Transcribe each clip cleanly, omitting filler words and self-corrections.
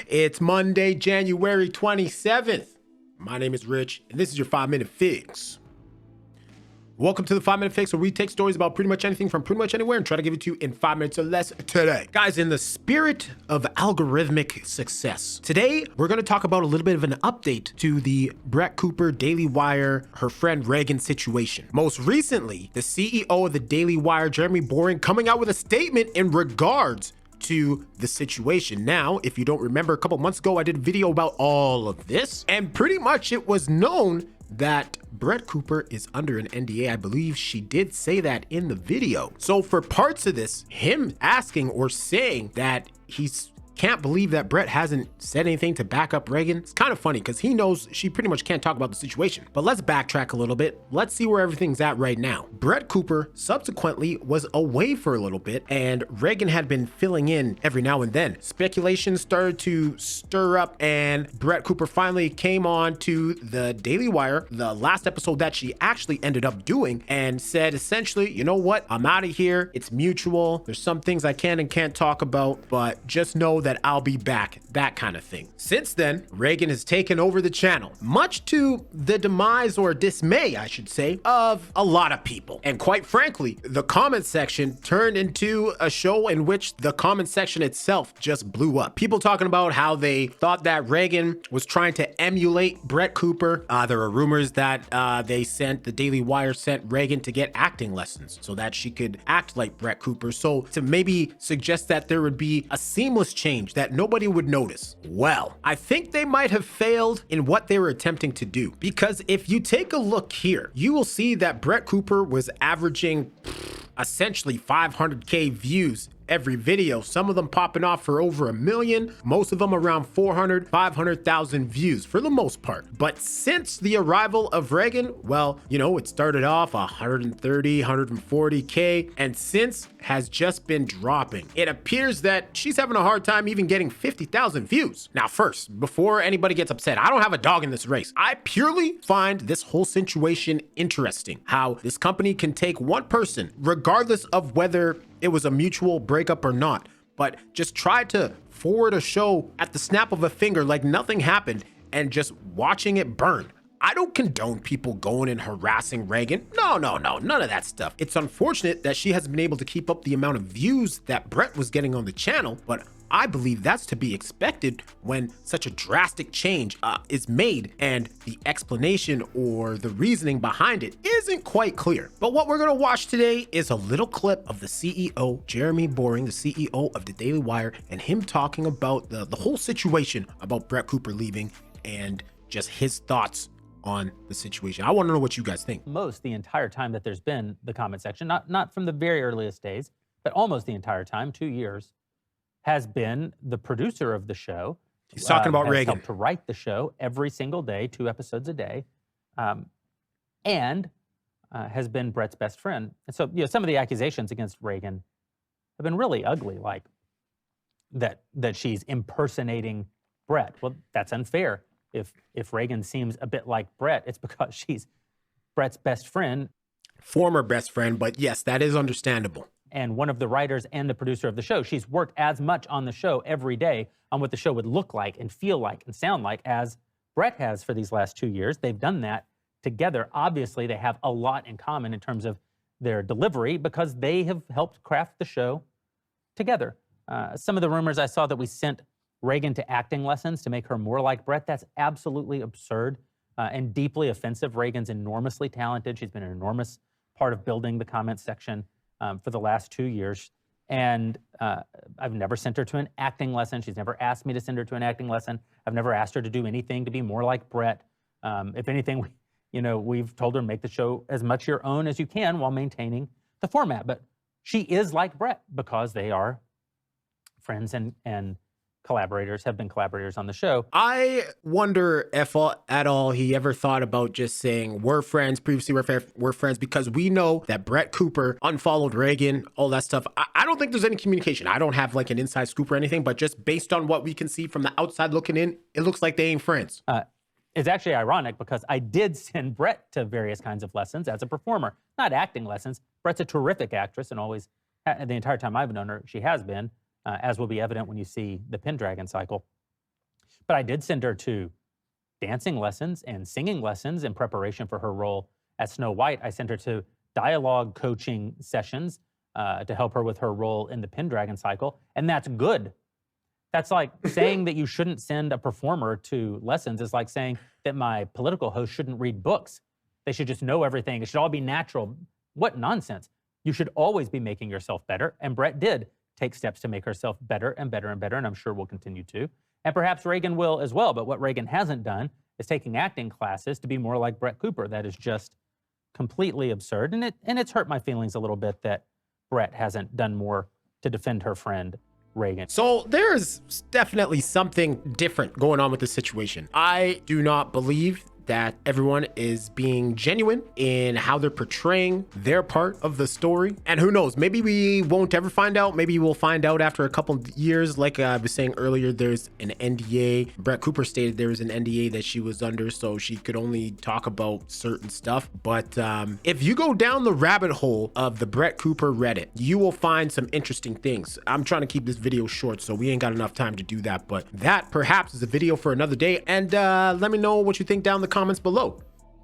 It's Monday, January 27th. My name is Rich, and this is your 5-Minute Fix. Welcome to the 5-Minute Fix, where we take stories about pretty much anything from pretty much anywhere and try to give it to you in 5 minutes or less today. Guys, in the spirit of algorithmic success, today we're going to talk about a little bit of an update to the Brett Cooper, Daily Wire, her friend Reagan situation. Most recently, the CEO of the Daily Wire, Jeremy Boring, coming out with a statement in regards to the situation. Now, if you don't remember, a couple months ago, I did a video about all of this, and pretty much it was known that Brett Cooper is under an NDA. I believe she did say that in the video. So for parts of this, him asking or saying that he's can't believe that Brett hasn't said anything to back up Reagan, it's kind of funny because he knows she pretty much can't talk about the situation. But let's backtrack a little bit. Let's see where everything's at right now. Brett Cooper subsequently was away for a little bit, and Reagan had been filling in every now and then. Speculation started to stir up, and Brett Cooper finally came on to the Daily Wire, the last episode that she actually ended up doing, and said essentially, you know what, I'm out of here. It's mutual. There's some things I can and can't talk about, but just know that I'll be back, that kind of thing. Since then, Reagan has taken over the channel, much to the demise or dismay, I should say, of a lot of people. And quite frankly, the comment section turned into a show in which the comment section itself just blew up. People talking about how they thought that Reagan was trying to emulate Brett Cooper. There are rumors that the Daily Wire sent Reagan to get acting lessons so that she could act like Brett Cooper. So to maybe suggest that there would be a seamless change that nobody would notice. Well, I think they might have failed in what they were attempting to do, because if you take a look here, you will see that Brett Cooper was averaging essentially 500K views every video, some of them popping off for over 1 million, most of them around 400, 500,000 views for the most part. But since the arrival of Reagan, well, you know, it started off 130, 140K, and since has just been dropping. It appears that she's having a hard time even getting 50,000 views. Now, first, before anybody gets upset, I don't have a dog in this race. I purely find this whole situation interesting. How this company can take one person, regardless of whether it was a mutual breakup or not, but just try to forward a show at the snap of a finger like nothing happened and just watching it burn. I don't condone people going and harassing Reagan. No, none of that stuff. It's unfortunate that she hasn't been able to keep up the amount of views that Brett was getting on the channel, but I believe that's to be expected when such a drastic change is made and the explanation or the reasoning behind it isn't quite clear. But what we're going to watch today is a little clip of the CEO, Jeremy Boring, the CEO of the Daily Wire, and him talking about the whole situation about Brett Cooper leaving and just his thoughts on the situation. I want to know what you guys think. Most the entire time that there's been the comment section, not from the very earliest days, but almost the entire time, 2 years, has been the producer of the show. He's talking about Reagan. Helped to write the show every single day, 2 episodes a day, and has been Brett's best friend. And so, you know, some of the accusations against Reagan have been really ugly, like that she's impersonating Brett. Well, that's unfair. If Reagan seems a bit like Brett, it's because she's Brett's best friend. Former best friend, but yes, that is understandable. And one of the writers and the producer of the show. She's worked as much on the show every day on what the show would look like and feel like and sound like as Brett has for these last 2 years. They've done that together. Obviously, they have a lot in common in terms of their delivery because they have helped craft the show together. Some of the rumors I saw that we sent Reagan to acting lessons to make her more like Brett, that's absolutely absurd and deeply offensive. Reagan's enormously talented. She's been an enormous part of building the comment section for the last 2 years. And I've never sent her to an acting lesson. She's never asked me to send her to an acting lesson. I've never asked her to do anything to be more like Brett. If anything, we've told her make the show as much your own as you can while maintaining the format. But she is like Brett because they are friends and collaborators, have been collaborators on the show. I wonder if at all he ever thought about just saying we're friends, previously we're friends, because we know that Brett Cooper unfollowed Reagan, all that stuff. I don't think there's any communication. I don't have like an inside scoop or anything, but just based on what we can see from the outside looking in, it looks like they ain't friends. It's actually ironic because I did send Brett to various kinds of lessons as a performer, not acting lessons. Brett's a terrific actress and always, the entire time I've known her, she has been. As will be evident when you see the Pendragon cycle. But I did send her to dancing lessons and singing lessons in preparation for her role as Snow White. I sent her to dialogue coaching sessions to help her with her role in the Pendragon cycle. And that's good. That's like saying that you shouldn't send a performer to lessons. It's like saying that my political host shouldn't read books. They should just know everything. It should all be natural. What nonsense. You should always be making yourself better. And Brett did take steps to make herself better and better and better, and I'm sure will continue to. And perhaps Reagan will as well. But what Reagan hasn't done is taking acting classes to be more like Brett Cooper. That is just completely absurd. And it's hurt my feelings a little bit that Brett hasn't done more to defend her friend Reagan. So there's definitely something different going on with this situation. I do not believe that everyone is being genuine in how they're portraying their part of the story. And who knows, maybe we won't ever find out. Maybe we'll find out after a couple of years. Like I was saying earlier, there's an NDA. Brett Cooper stated there was an NDA that she was under, so she could only talk about certain stuff. But if you go down the rabbit hole of the Brett Cooper Reddit, you will find some interesting things. I'm trying to keep this video short, so we ain't got enough time to do that. But that perhaps is a video for another day. And let me know what you think down in the comments below.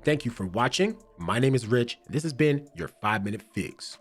Thank you for watching. My name is Rich. This has been your 5-Minute Fix.